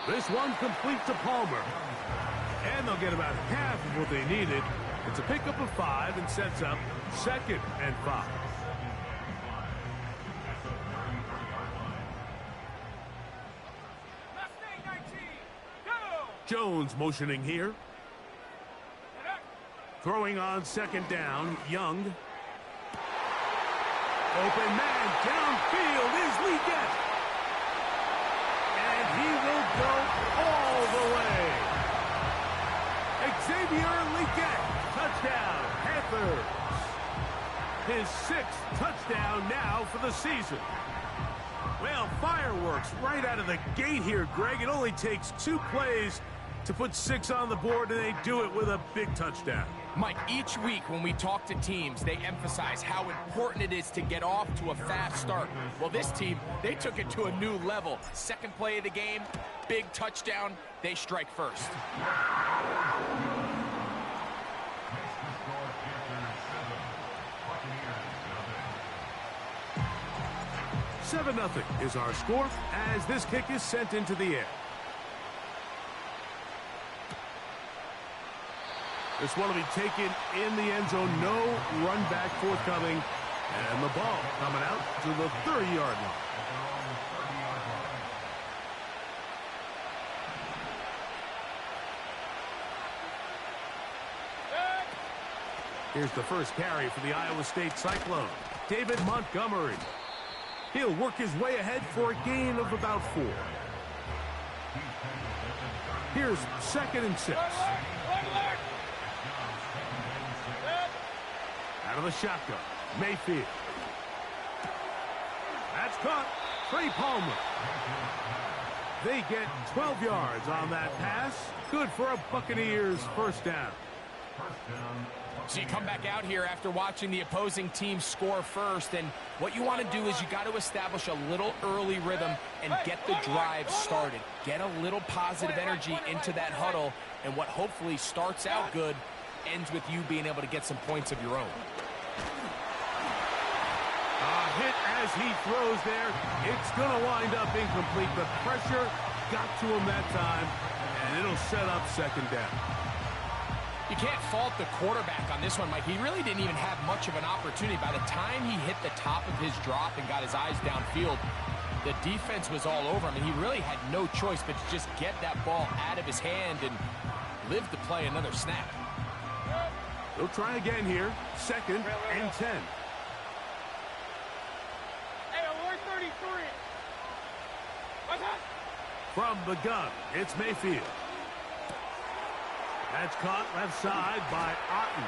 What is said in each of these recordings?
This one complete to Palmer. And they'll get about half of what they needed. It's a pickup of 5 and sets up 2nd and 5. Jones motioning here. Throwing on 2nd down, Young. Open man downfield is Legette. And he will go all the way. Xavier Legette, touchdown, Panthers. His 6th touchdown now for the season. Well, fireworks right out of the gate here, Greg. It only takes 2 plays to put 6 on the board, and they do it with a big touchdown. Mike, each week when we talk to teams, they emphasize how important it is to get off to a fast start. Well, this team, they took it to a new level. 2nd play of the game, big touchdown, they strike first. 7-0 is our score as this kick is sent into the air. This one will be taken in the end zone. No run back forthcoming. And the ball coming out to the 30-yard line. Here's the first carry for the Iowa State Cyclone. David Montgomery. He'll work his way ahead for a gain of about 4. Here's 2nd and 6. Out of the shotgun, Mayfield. That's caught. Trey Palmer. They get 12 yards on that pass. Good for a Buccaneers first down. So you come back out here after watching the opposing team score first, and what you want to do is you got to establish a little early rhythm and get the drive started. Get a little positive energy into that huddle, and what hopefully starts out good ends with you being able to get some points of your own. Hit as he throws there. It's going to wind up incomplete. The pressure got to him that time, and it'll set up 2nd down. You can't fault the quarterback on this one, Mike. He really didn't even have much of an opportunity. By the time he hit the top of his drop and got his eyes downfield, the defense was all over him, and he really had no choice but to just get that ball out of his hand and live to play another snap. He'll try again here. 2nd and 10. From the gun, it's Mayfield. That's caught left side by Otten.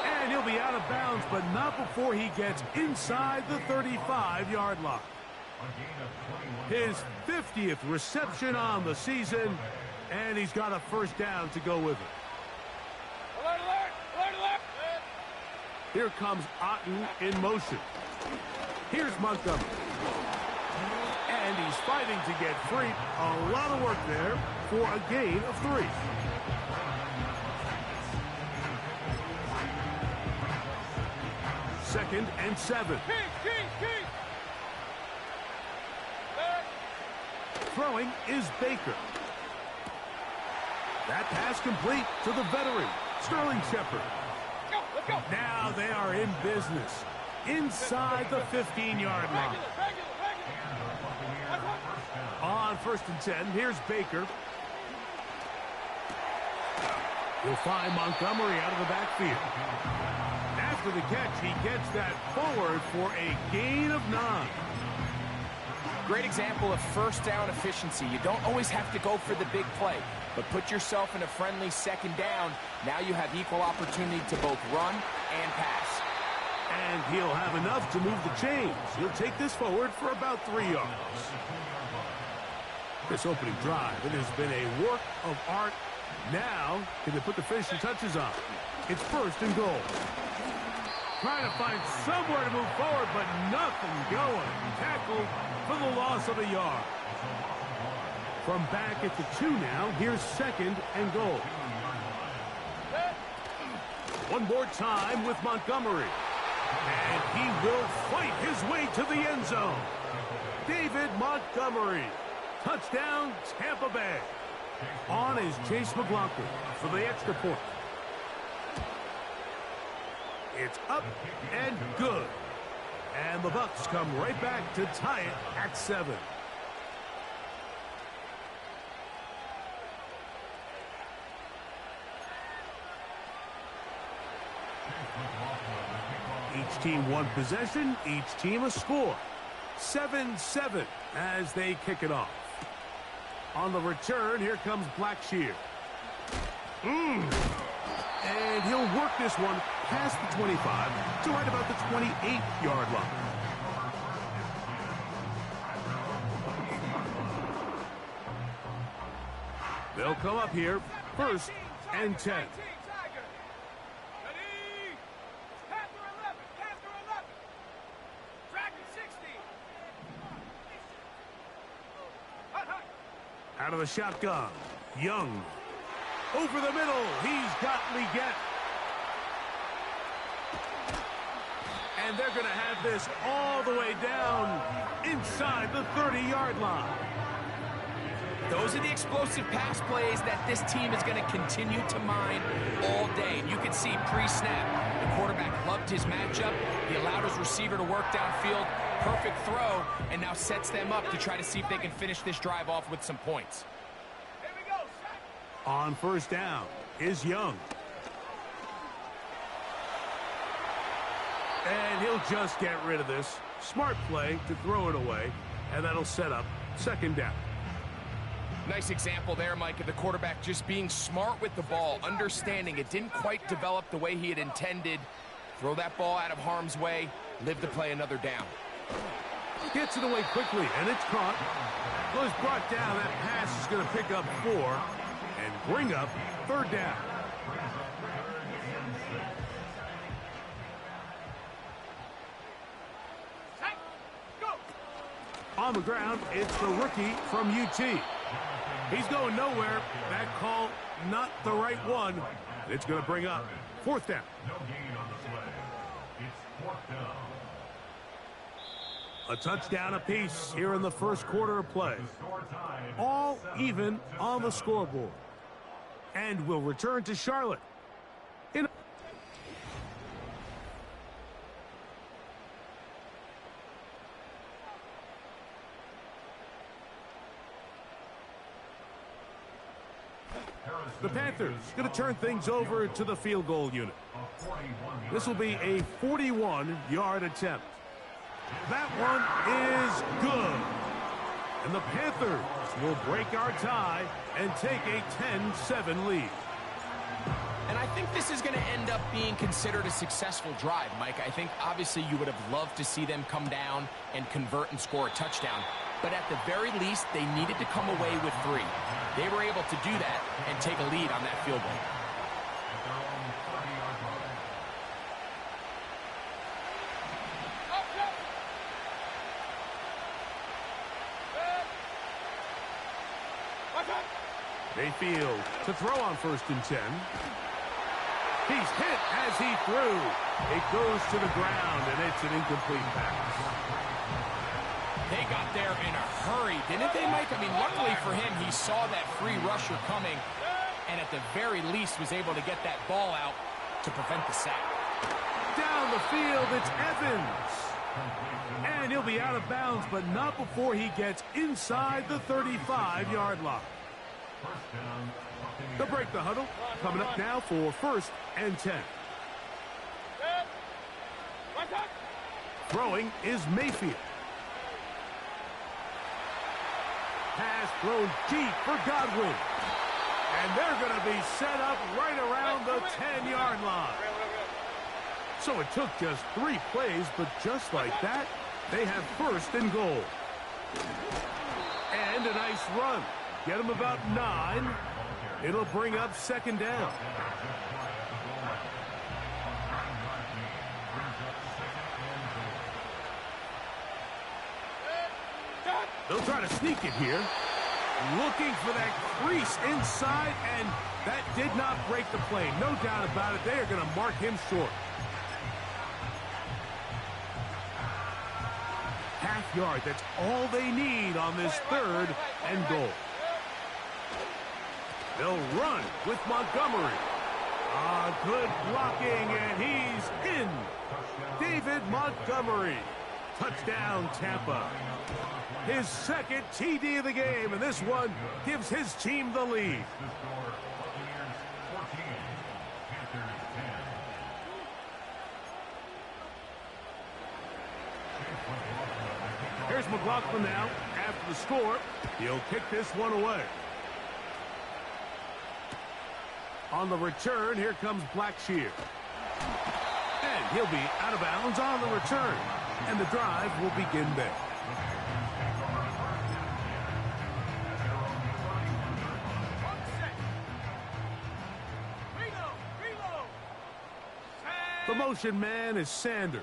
And he'll be out of bounds, but not before he gets inside the 35-yard line. His 50th reception on the season, and he's got a first down to go with it. Alert, alert, alert, alert. Here comes Otten in motion. Here's Montgomery. And he's fighting to get free. A lot of work there for a gain of 3. Second and 7. Throwing is Baker. That pass complete to the veteran, Sterling Shepard. Let's go. Now they are in business inside the 15-yard line. On 1st and 10, here's Baker. He'll find Montgomery out of the backfield. After the catch, he gets that forward for a gain of 9. Great example of first down efficiency. You don't always have to go for the big play, but put yourself in a friendly 2nd down. Now you have equal opportunity to both run and pass. And he'll have enough to move the chains. He'll take this forward for about 3 yards. This opening drive, it has been a work of art. Now, can they put the finishing touches on? It's 1st and goal. Trying to find somewhere to move forward, but nothing going. Tackled for the loss of a yard. From back at the 2 now, here's 2nd and goal. One more time with Montgomery. And he will fight his way to the end zone. David Montgomery. Touchdown, Tampa Bay. On is Chase McLaughlin for the extra point. It's up and good. And the Bucs come right back to tie it at 7. Each team one possession, each team a score. 7-7 as they kick it off. On the return, here comes Blackshear. And he'll work this one past the 25 to right about the 28-yard line. They'll come up here, 1st and 10. Out of the shotgun, Young. Over the middle, he's got Leggett. And they're going to have this all the way down inside the 30-yard line. Those are the explosive pass plays that this team is going to continue to mine all day. And you can see pre-snap, the quarterback loved his matchup. He allowed his receiver to work downfield. Perfect throw, and now sets them up to try to see if they can finish this drive off with some points. Here we go. On 1st down is Young. And he'll just get rid of this. Smart play to throw it away, and that'll set up 2nd down. Nice example there, Mike, of the quarterback just being smart with the ball, understanding it didn't quite develop the way he had intended. Throw that ball out of harm's way, live to play another down. Gets it away quickly, and it's caught. Was brought down. That pass is going to pick up 4 and bring up 3rd down. On the ground, it's the rookie from UT. He's going nowhere. That call, not the right one. It's going to bring up 4th down. A touchdown apiece here in the 1st quarter of play. All even on the scoreboard. And we'll return to Charlotte. The Panthers going to turn things over to the field goal unit. This will be a 41-yard attempt. That one is good. And the Panthers will break our tie and take a 10-7 lead. And I think this is going to end up being considered a successful drive, Mike. I think obviously you would have loved to see them come down and convert and score a touchdown. But at the very least, they needed to come away with 3. They were able to do that and take a lead on that field goal. Mayfield to throw on 1st and 10. He's hit as he threw. It goes to the ground, and it's an incomplete pass. They got there in a hurry, didn't they, Mike? I mean, luckily for him, he saw that free rusher coming, and at the very least was able to get that ball out to prevent the sack. Down the field, it's Evans. And he'll be out of bounds, but not before he gets inside the 35-yard line. They'll break the huddle. Coming up now for 1st and 10. Throwing is Mayfield. Pass thrown deep for Godwin. And they're going to be set up right around the 10-yard line. So it took just 3 plays, but just like that, they have 1st and goal. And a nice run. Get them about 9. It'll bring up 2nd down. They'll try to sneak it here. Looking for that crease inside, and that did not break the play. No doubt about it. They are going to mark him short. yard. That's all they need on this 3rd and goal. They'll run with Montgomery. Good blocking, and he's in. David Montgomery. Touchdown, Tampa. His 2nd TD of the game, and this one gives his team the lead. Here's McLaughlin now. After the score, he'll kick this one away. On the return, here comes Blackshear. And he'll be out of bounds on the return. And the drive will begin there. The motion man is Sanders.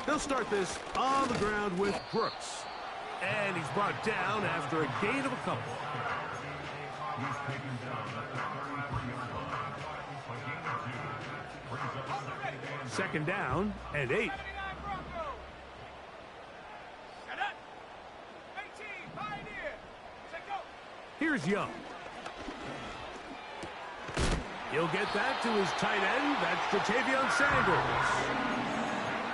They'll start this on the ground with Brooks. And he's brought down after a gain of a couple. Second down and 8. Here's Young. He'll get that to his tight end. That's Ja'Tavion Sanders.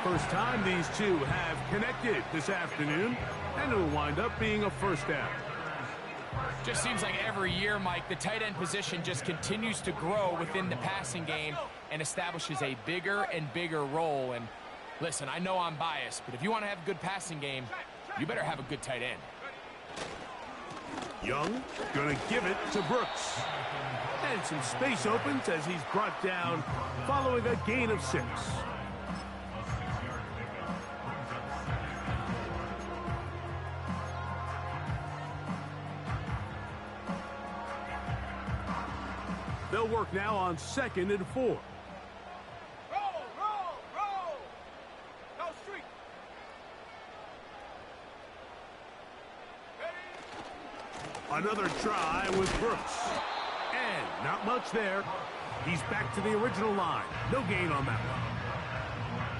First time these two have connected this afternoon, and it'll wind up being a first down. Just seems like every year, Mike, the tight end position just continues to grow within the passing game and establishes a bigger and bigger role. And listen, I know I'm biased, but if you want to have a good passing game, you better have a good tight end. Young gonna give it to Brooks. And some space opens as he's brought down following a gain of 6. They'll work now on 2nd and 4. Roll, roll, roll. No street. Another try with Brooks. And not much there. He's back to the original line. No gain on that one.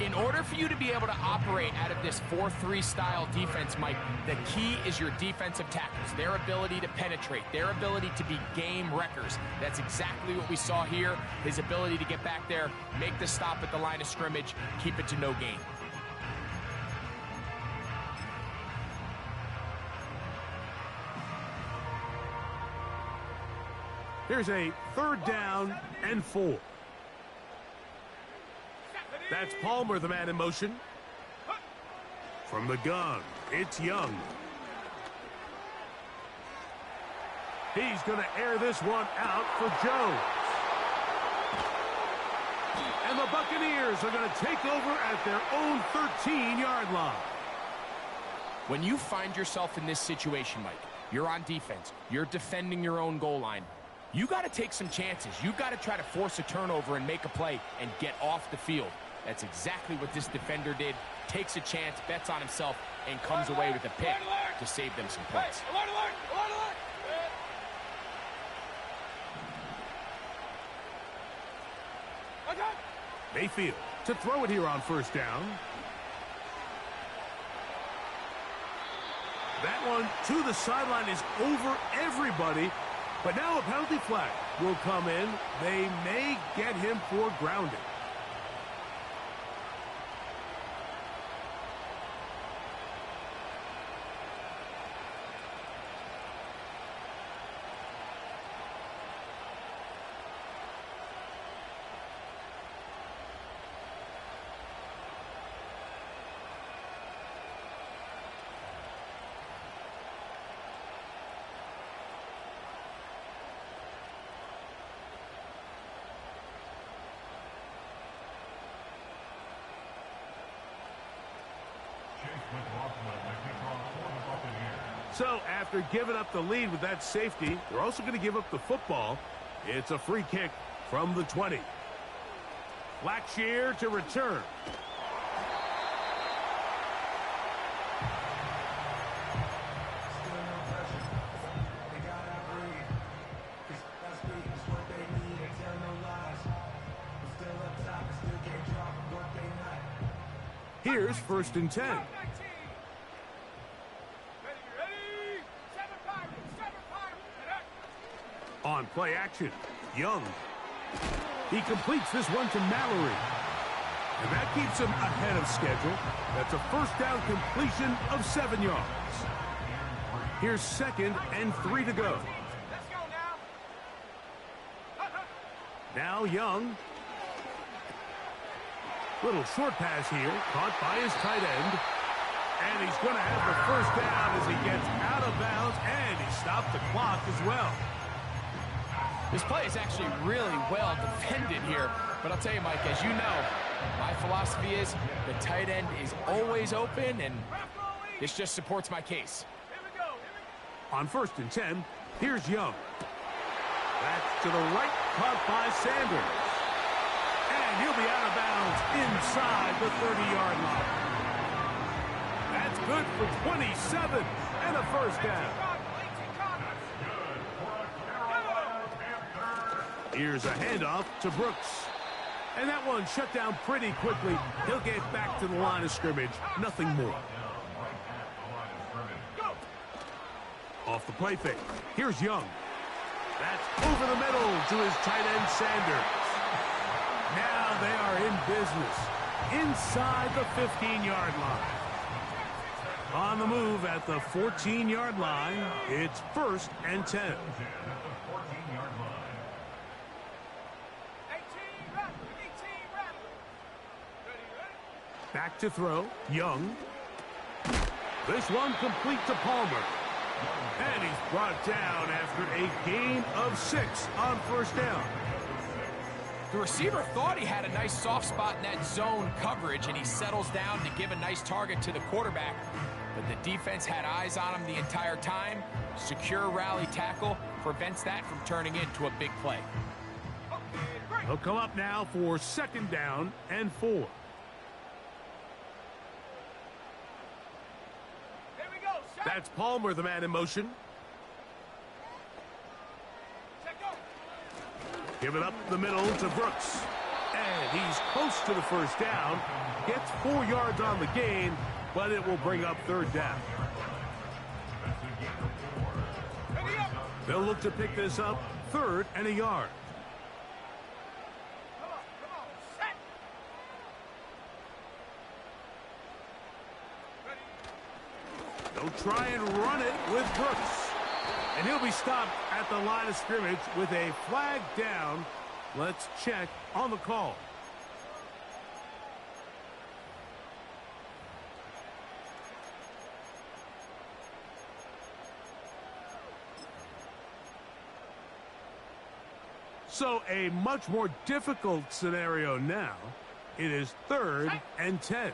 In order for you to be able to operate out of this 4-3 style defense, Mike, the key is your defensive tackles, their ability to penetrate, their ability to be game wreckers. That's exactly what we saw here, his ability to get back there, make the stop at the line of scrimmage, keep it to no gain. Here's a 3rd down and 4. That's Palmer, the man in motion. From the gun, it's Young. He's going to air this one out for Jones. And the Buccaneers are going to take over at their own 13-yard line. When you find yourself in this situation, Mike, you're on defense, you're defending your own goal line, you got to take some chances. You got to try to force a turnover and make a play and get off the field. That's exactly what this defender did. Takes a chance, bets on himself, and comes away with a pick to save them some points. Alert, alert, alert, alert. Mayfield to throw it here on 1st down. That one to the sideline is over everybody. But now a penalty flag will come in. They may get him for grounding. So after giving up the lead with that safety, they're also going to give up the football. It's a free kick from the 20. Blackshear to return. Here's 1st and 10. Ready, ready. Seven Pirates. On play action, Young. He completes this one to Mallory. And that keeps him ahead of schedule. That's a first down completion of 7 yards. Here's 2nd and 3 to go. Let's go now. Now Young. Little short pass here, caught by his tight end. And he's going to have the first down as he gets out of bounds, and he stopped the clock as well. This play is actually really well defended here. But I'll tell you, Mike, as you know, my philosophy is the tight end is always open, and this just supports my case. Here we go. On 1st and 10, here's Young. That's to the right, caught by Sanders. And he'll be out of bounds inside the 30-yard line. That's good for 27 and a first down. Here's a handoff to Brooks. And that one shut down pretty quickly. He'll get back to the line of scrimmage. Nothing more. Off the play fake. Here's Young. That's over the middle to his tight end, Sanders. Now they are in business inside the 15-yard line. On the move at the 14-yard line, it's 1st and 10. Back to throw, Young. This one complete to Palmer. And he's brought down after a gain of 6 on 1st down. The receiver thought he had a nice soft spot in that zone coverage, and he settles down to give a nice target to the quarterback. But the defense had eyes on him the entire time. Secure rally tackle prevents that from turning into a big play. He'll come up now for 2nd down and 4. Here we go. Shot. That's Palmer, the man in motion. Check go. Give it up the middle to Brooks. And he's close to the first down. Gets 4 yards on the gain, but it will bring up 3rd down. Ready up. They'll look to pick this up 3rd and a yard. Come on. Set. Ready. They'll try and run it with Brooks. And he'll be stopped at the line of scrimmage with a flag down. Let's check on the call. So a much more difficult scenario now. It is 3rd and 10.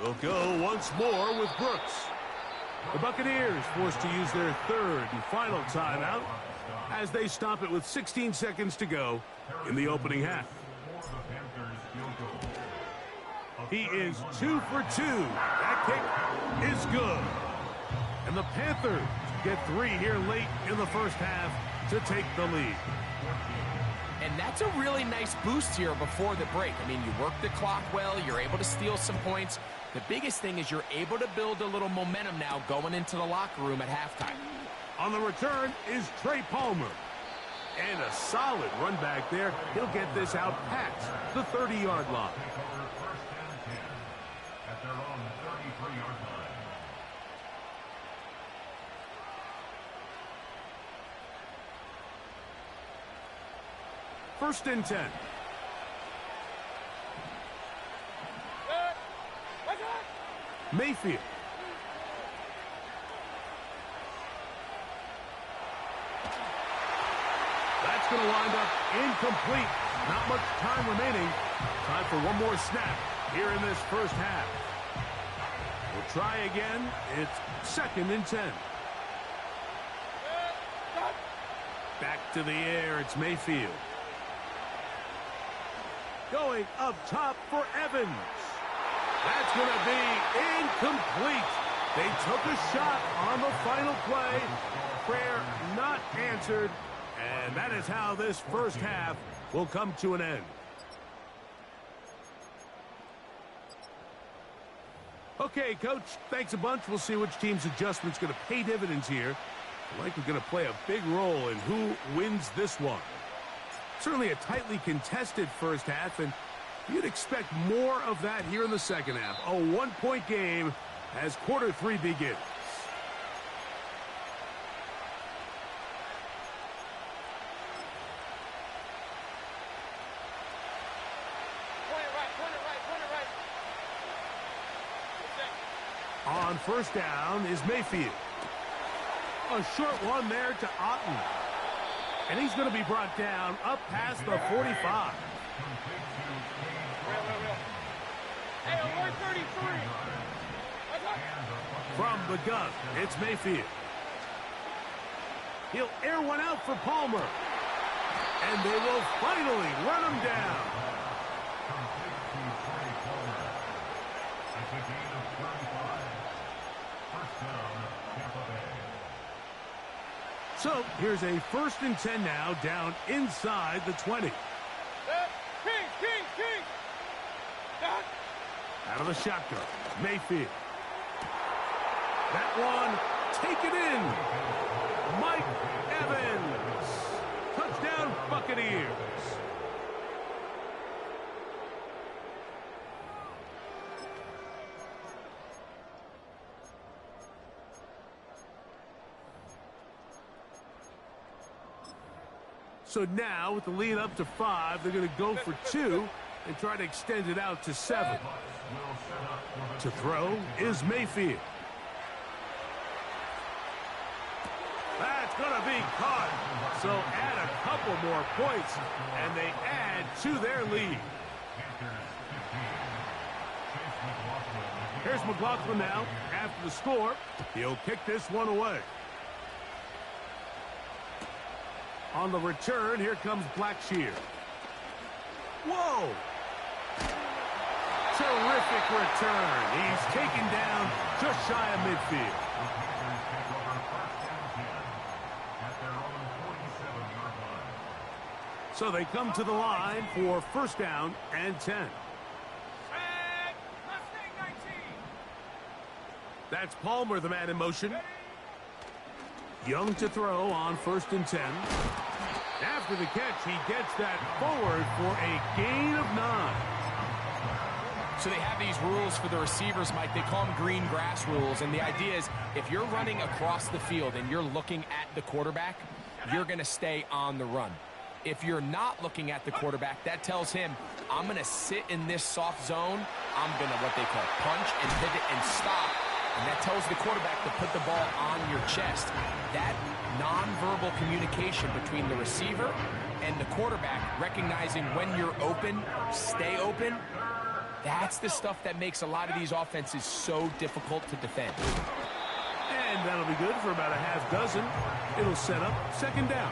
They'll go once more with Brooks. The Buccaneers forced to use their 3rd and final timeout as they stop it with 16 seconds to go in the opening half. He is 2 for 2. That kick is good. And the Panthers get 3 here late in the first half to take the lead. And that's a really nice boost here before the break. I mean, you work the clock well, you're able to steal some points. The biggest thing is you're able to build a little momentum now going into the locker room at halftime. On the return is Trey Palmer. And a solid run back there. He'll get this out past the 30-yard line. First and 10. Mayfield. That's going to wind up incomplete. Not much time remaining. Time for one more snap here in this first half. We'll try again. It's 2nd and 10. Back to the air. It's Mayfield. Going up top for Evans. That's going to be incomplete. They took a shot on the final play. Prayer not answered. And that is how this first half will come to an end. Okay, Coach, thanks a bunch. We'll see which team's adjustment's going to pay dividends here. Likely going to play a big role in who wins this one. Certainly a tightly contested first half, and you'd expect more of that here in the second half. A one-point game as quarter 3 begins. On first down is Mayfield. A short one there to Otten. And he's going to be brought down up past the 45. Hey, 133. From the gun, it's Mayfield. He'll air one out for Palmer. And they will finally run him down. So here's a 1st and 10 now, down inside the 20. King. Out of the shotgun, Mayfield. That one, take it in. Mike Evans. Touchdown, Buccaneers. So now, with the lead up to 5, they're going to go for 2 and try to extend it out to 7. To throw is Mayfield. That's going to be caught. So add a couple more points, and they add to their lead. Here's McLaughlin now after the score. He'll kick this one away. On the return, here comes Blackshear. Whoa! Terrific return. He's taken down just shy of midfield. So they come to the line for 1st down and 10. Mustang 19. That's Palmer, the man in motion. Young to throw on 1st and 10. After the catch, he gets that forward for a gain of 9. So they have these rules for the receivers, Mike. They call them green grass rules. And the idea is if you're running across the field and you're looking at the quarterback, you're going to stay on the run. If you're not looking at the quarterback, that tells him, I'm going to sit in this soft zone. I'm going to, what they call, punch and pivot and stop. And that tells the quarterback to put the ball on your chest. That nonverbal communication between the receiver and the quarterback, recognizing when you're open, stay open, that's the stuff that makes a lot of these offenses so difficult to defend. And that'll be good for about a half dozen. It'll set up 2nd down.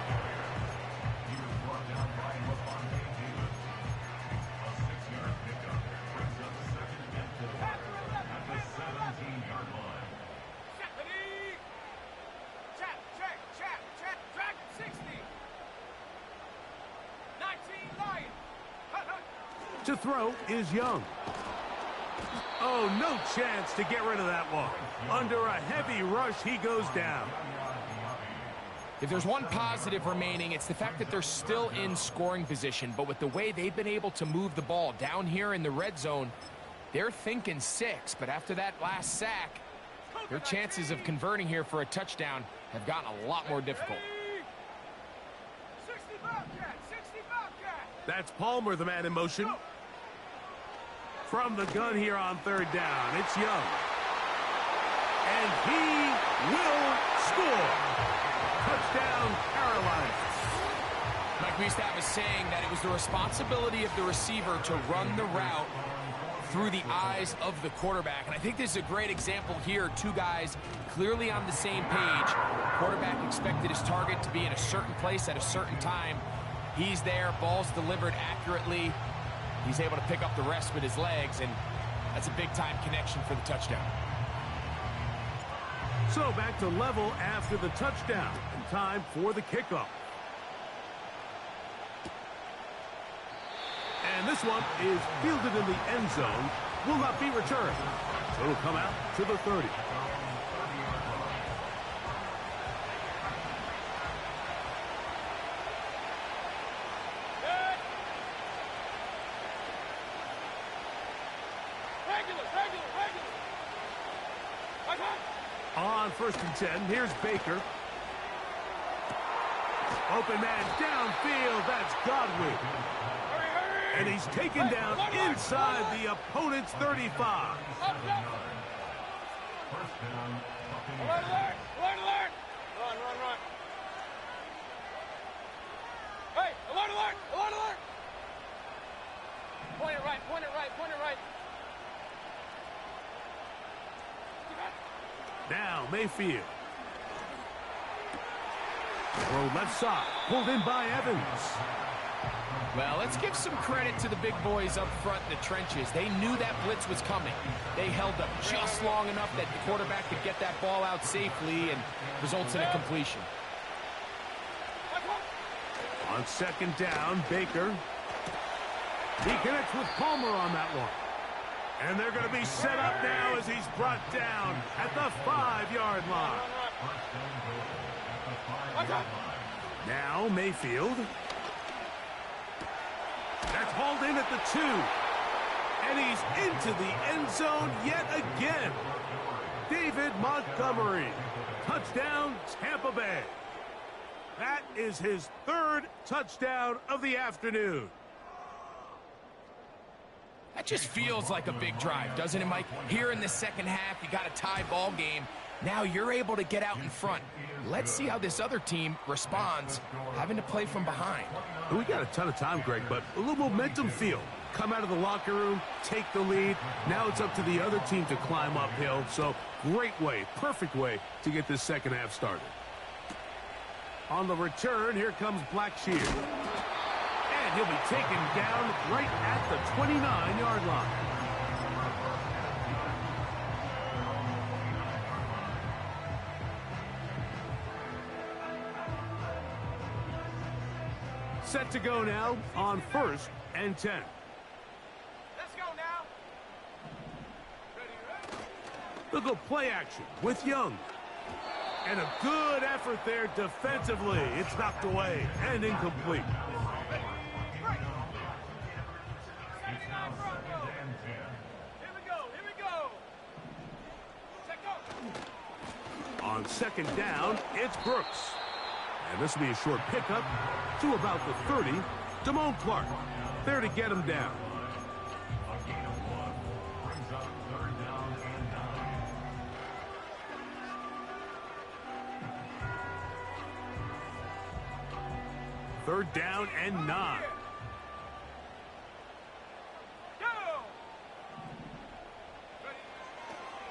To throw is Young. Oh, no chance to get rid of that one. Under a heavy rush, he goes down. If there's one positive remaining, it's the fact that they're still in scoring position. But with the way they've been able to move the ball down here in the red zone, they're thinking 6. But after that last sack, their chances of converting here for a touchdown have gotten a lot more difficult. 60 Bobcat. That's Palmer, the man in motion. From the gun here on 3rd down, it's Young. And he will score. Touchdown, Carolina. Mike, we used to have a saying that it was the responsibility of the receiver to run the route through the eyes of the quarterback. And I think this is a great example here. 2 guys clearly on the same page. Quarterback expected his target to be in a certain place at a certain time. He's there, ball's delivered accurately. He's able to pick up the rest with his legs, and that's a big-time connection for the touchdown. So back to level after the touchdown, and time for the kickoff. And this one is fielded in the end zone, will not be returned. So it'll come out to the 30. On 1st and 10, here's Baker. Open man downfield, that's Godwin. And he's taken down inside the opponent's 35. Alert, alert! Alert, alert! Run, run, run. Hey, alert, alert! Alert, alert! Point it right, point it right, point it right. Now Mayfield. Throw left side, pulled in by Evans. Well, let's give some credit to the big boys up front in the trenches. They knew that blitz was coming. They held up just long enough that the quarterback could get that ball out safely and results in a completion. On 2nd down, Baker. He connects with Palmer on that one. And they're going to be set up now as he's brought down at the 5-yard line. Now Mayfield. That's hauled in at the 2. And he's into the end zone yet again. David Montgomery. Touchdown, Tampa Bay. That is his 3rd touchdown of the afternoon. That just feels like a big drive, doesn't it, Mike? Here in the second half, you got a tie ball game. Now you're able to get out in front. Let's see how this other team responds, having to play from behind. We got a ton of time, Greg, but a little momentum feel. Come out of the locker room, take the lead. Now it's up to the other team to climb uphill. So great way, perfect way to get this second half started. On the return, here comes Blackshear. And he'll be taken down right at the 29-yard line. Set to go now on 1st and 10. Let's go now. They'll go play action with Young. And a good effort there defensively. It's knocked away and incomplete. On 2nd down, it's Brooks. And this will be a short pickup to about the 30. Damone Clark there to get him down. Third down and 9.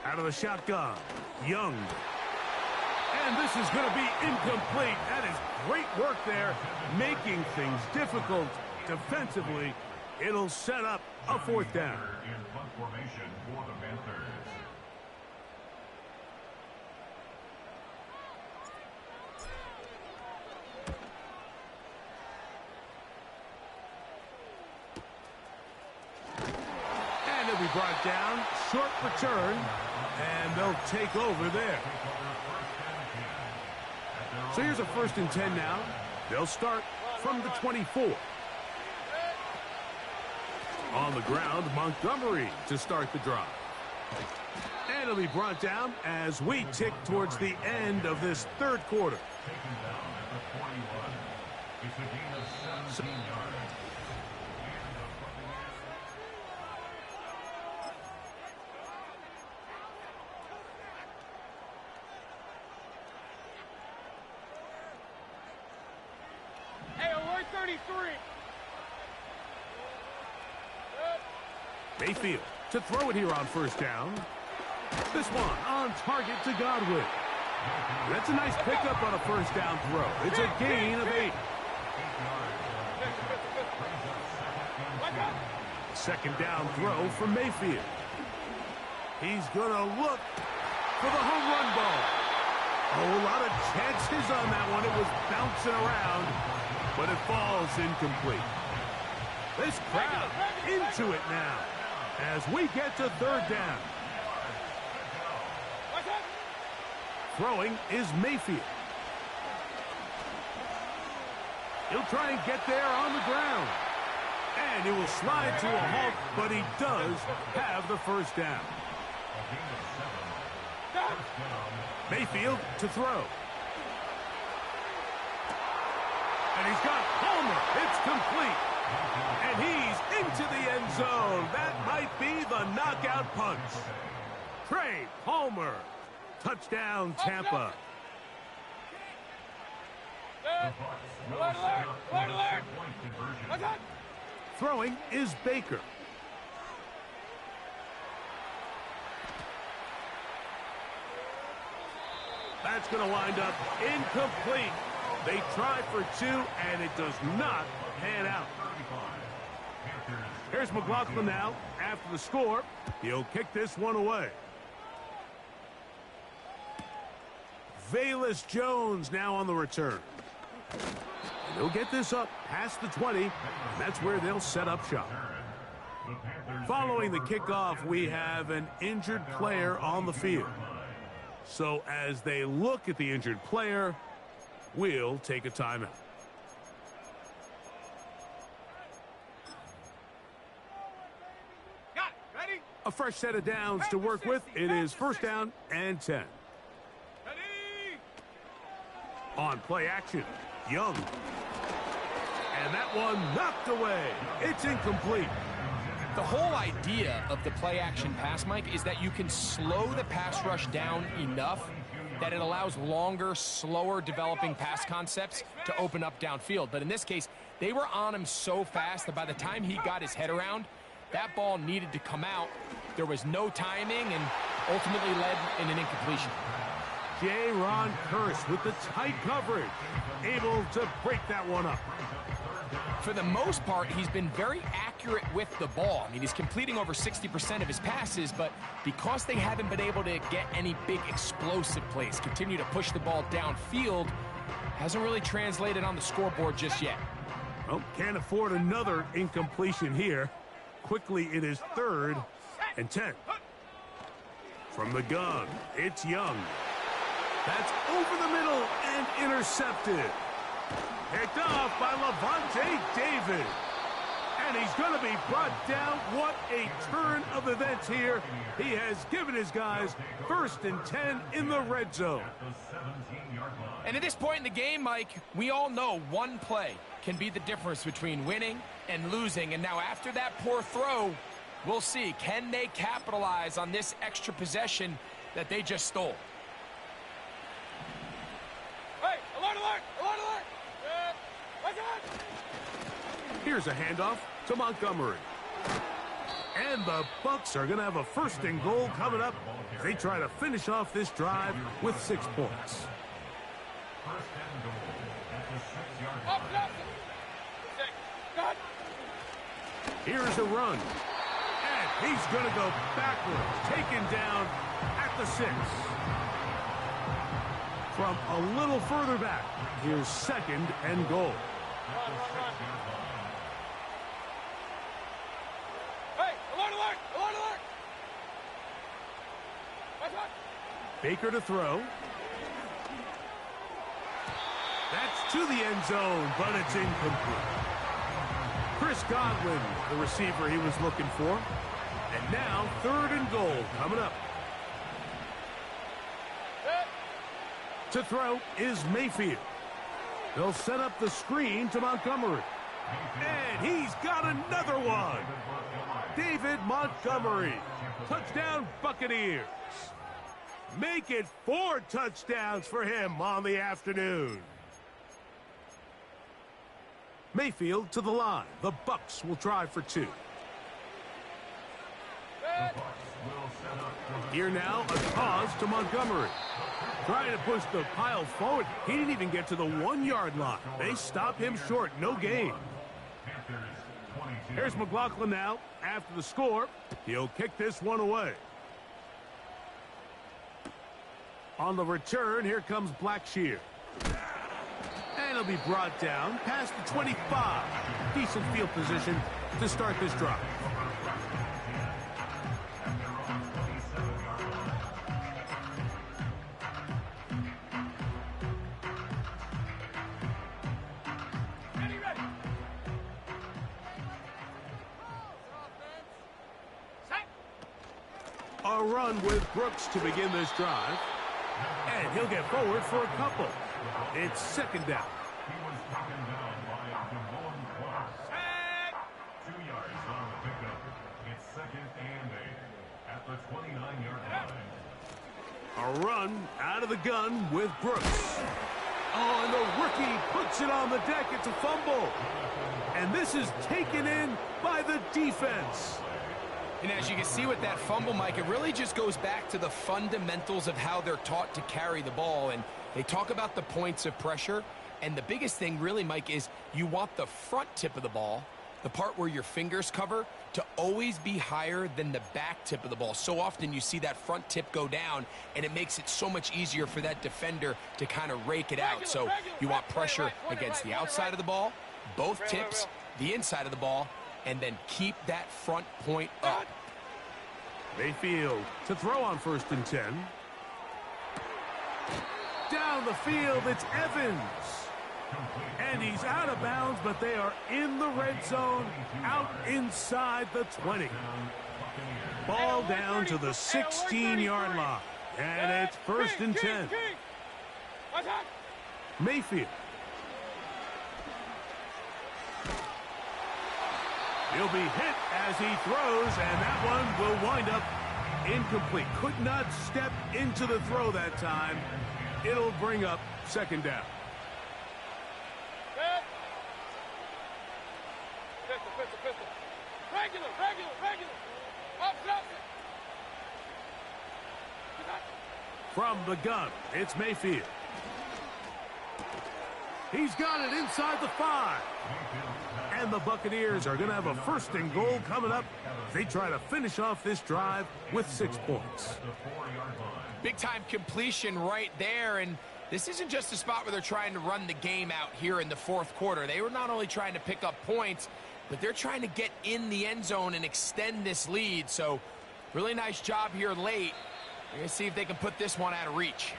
Out of the shotgun, Young. And this is going to be incomplete. That is great work there, making things difficult defensively. It'll set up a 4th down. And it'll be brought down. Short return. And they'll take over there. So here's a 1st and 10 now. They'll start from the 24. On the ground, Montgomery to start the drive. And it'll be brought down as we tick towards the end of this 3rd quarter. So Mayfield to throw it here on 1st down. This one on target to Godwin. That's a nice pickup on a 1st down throw. It's a gain of 8. 2nd down throw from Mayfield. He's going to look for the home run ball. Oh, a lot of chances on that one. It was bouncing around, but it falls incomplete. This crowd into it now as we get to 3rd down. Throwing is Mayfield. He'll try and get there on the ground. And he will slide to a halt, but he does have the first down. Mayfield to throw. And he's got Palmer. It's complete. And he's into the end zone. That might be the knockout punch. Trey Palmer. Touchdown, Tampa. Throwing is Baker. That's going to wind up incomplete. They try for two, and it does not pan out. Here's McLaughlin now. After the score, he'll kick this one away. Velus Jones now on the return. And he'll get this up past the 20, and that's where they'll set up shop. Following the kickoff, we have an injured player on the field. So as they look at the injured player, we'll take a timeout. Ready? A fresh set of downs to work with. It is first down and 10. Ready? On play action, Young. And that one knocked away. It's incomplete. The whole idea of the play-action pass, Mike, is that you can slow the pass rush down enough that it allows longer, slower developing pass concepts to open up downfield. But in this case, they were on him so fast that by the time he got his head around, that ball needed to come out. There was no timing and ultimately led in an incompletion. J-Ron Curse with the tight coverage, able to break that one up. For the most part, he's been very accurate with the ball. I mean, he's completing over 60% of his passes, but because they haven't been able to get any big explosive plays, continue to push the ball downfield, hasn't really translated on the scoreboard just yet. Well, can't afford another incompletion here. Quickly, it is 3rd and 10. From the gun, it's Young. That's over the middle and intercepted. Picked off by Lavonte David. And he's going to be brought down. What a turn of events here. He has given his guys 1st and 10 in the red zone. And at this point in the game, Mike, we all know one play can be the difference between winning and losing. And now after that poor throw, we'll see. Can they capitalize on this extra possession that they just stole? Hey, alert, alert, alert, alert. Watch out. Here's a handoff to Montgomery. And the Bucs are going to have a 1st and goal coming up as they try to finish off this drive with 6 points. Up, up. 6. Cut. Here's a run. And he's going to go backwards, taken down at the 6. From a little further back, here's 2nd and goal. Run, run, run. Hey, alert, alert, alert, alert. Watch out. Baker to throw. That's to the end zone, but it's incomplete. Chris Godwin, the receiver he was looking for. And now 3rd and goal coming up. To throw is Mayfield. They'll set up the screen to Montgomery. And he's got another one. David Montgomery. Touchdown Buccaneers. Make it 4 touchdowns for him on the afternoon. Mayfield to the line. The Bucs will try for 2. Here now, a toss to Montgomery. Trying to push the pile forward. He didn't even get to the 1-yard line. They stop him short. No gain. Here's McLaughlin now. After the score, he'll kick this one away. On the return, here comes Blackshear. And he'll be brought down past the 25. Decent field position to start this drive. a run with Brooks to begin this drive. And he'll get forward for a couple. It's second down. He was taken down by Devon Clark. 2 yards on the pickup. It's second and 8 at the 29-yard line. A run out of the gun with Brooks. Oh, and the rookie puts it on the deck. It's a fumble. And this is taken in by the defense. And as you can see with that fumble, Mike, it really just goes back to the fundamentals of how they're taught to carry the ball. And they talk about the points of pressure. And the biggest thing really, Mike, is you want the front tip of the ball, the part where your fingers cover, to always be higher than the back tip of the ball. So often you see that front tip go down, and it makes it so much easier for that defender to kind of rake it out. So you want pressure against the outside of the ball, both tips, the inside of the ball, and then keep that front point up. Mayfield to throw on 1st and 10. Down the field, it's Evans. And he's out of bounds, but they are in the red zone, out inside the 20. Ball down to the 16-yard line. And it's 1st and 10. Mayfield. He'll be hit as he throws, and that one will wind up incomplete. Could not step into the throw that time. It'll bring up second down. Pistol. Regular. Up. From the gun, it's Mayfield. He's got it inside the 5. And the Buccaneers are going to have a 1st and goal coming up. They try to finish off this drive with 6 points. Big-time completion right there, and this isn't just a spot where they're trying to run the game out here in the 4th quarter. They were not only trying to pick up points, but they're trying to get in the end zone and extend this lead. So really nice job here late. We're going to see if they can put this one out of reach.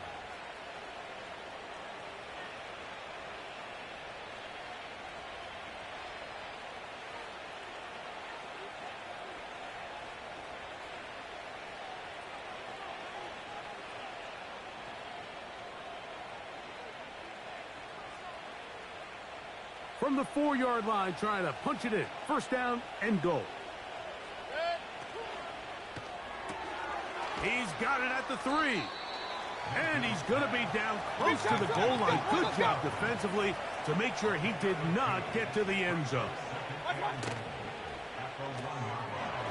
From the 4-yard line, trying to punch it in. 1st down and goal. He's got it at the 3. And he's going to be down close to the goal line. Good job defensively to make sure he did not get to the end zone.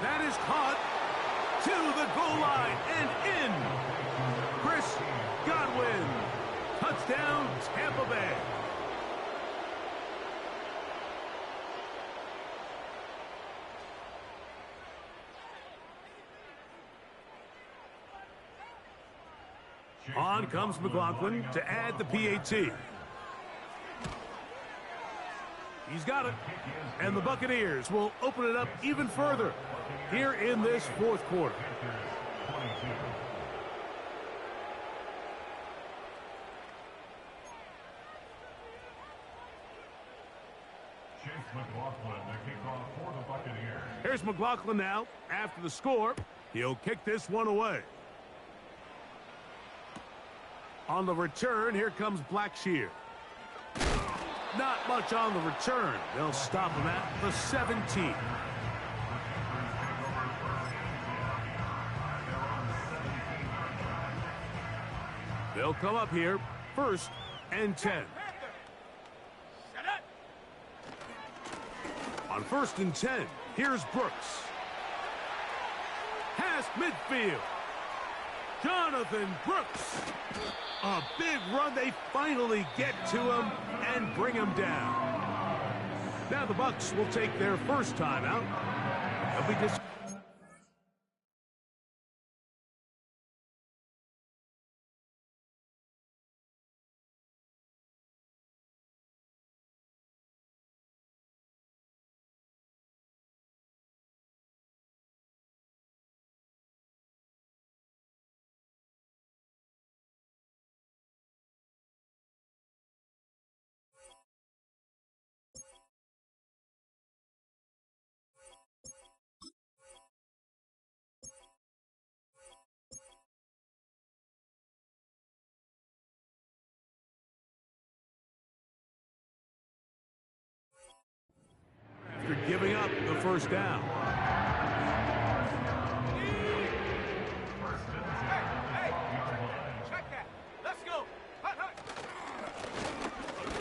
That is caught to the goal line and in. Chris Godwin. Touchdown, Tampa Bay. On comes McLaughlin to add the PAT. He's got it. And the Buccaneers will open it up even further here in this 4th quarter. Chase McLaughlin to kick off for the Buccaneers. Here's McLaughlin now after the score. He'll kick this one away. On the return, here comes Blackshear. Not much on the return. They'll stop him at the 17. They'll come up here, 1st and 10. On 1st and 10, here's Brooks. Past midfield. Jonathan Brooks. A big run. They finally get to him and bring him down. Now the Bucs will take their 1st timeout. They'll be first down.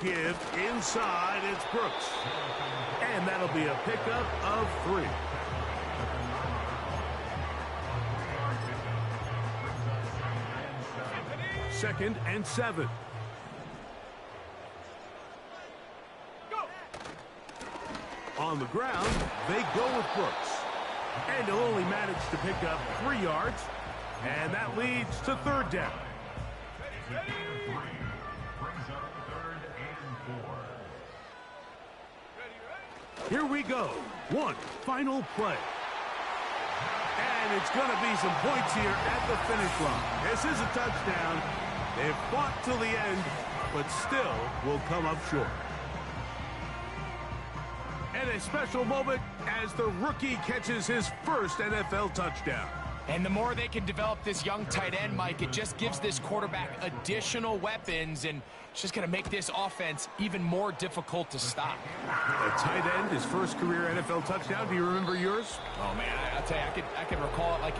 Give inside, it's Brooks. And that'll be a pickup of 3. Second and 7. On the ground, they go with Brooks. And he'll only manage to pick up 3 yards. And that leads to third down. Here we go. One final play. And it's going to be some points here at the finish line. This is a touchdown. They've fought till the end, but still will come up short. And a special moment as the rookie catches his first NFL touchdown. And the more they can develop this young tight end, Mike, it just gives this quarterback additional weapons, and it's just going to make this offense even more difficult to stop. A tight end, his first career NFL touchdown. Do you remember yours? Oh, man, I'll tell you, I could recall it like it was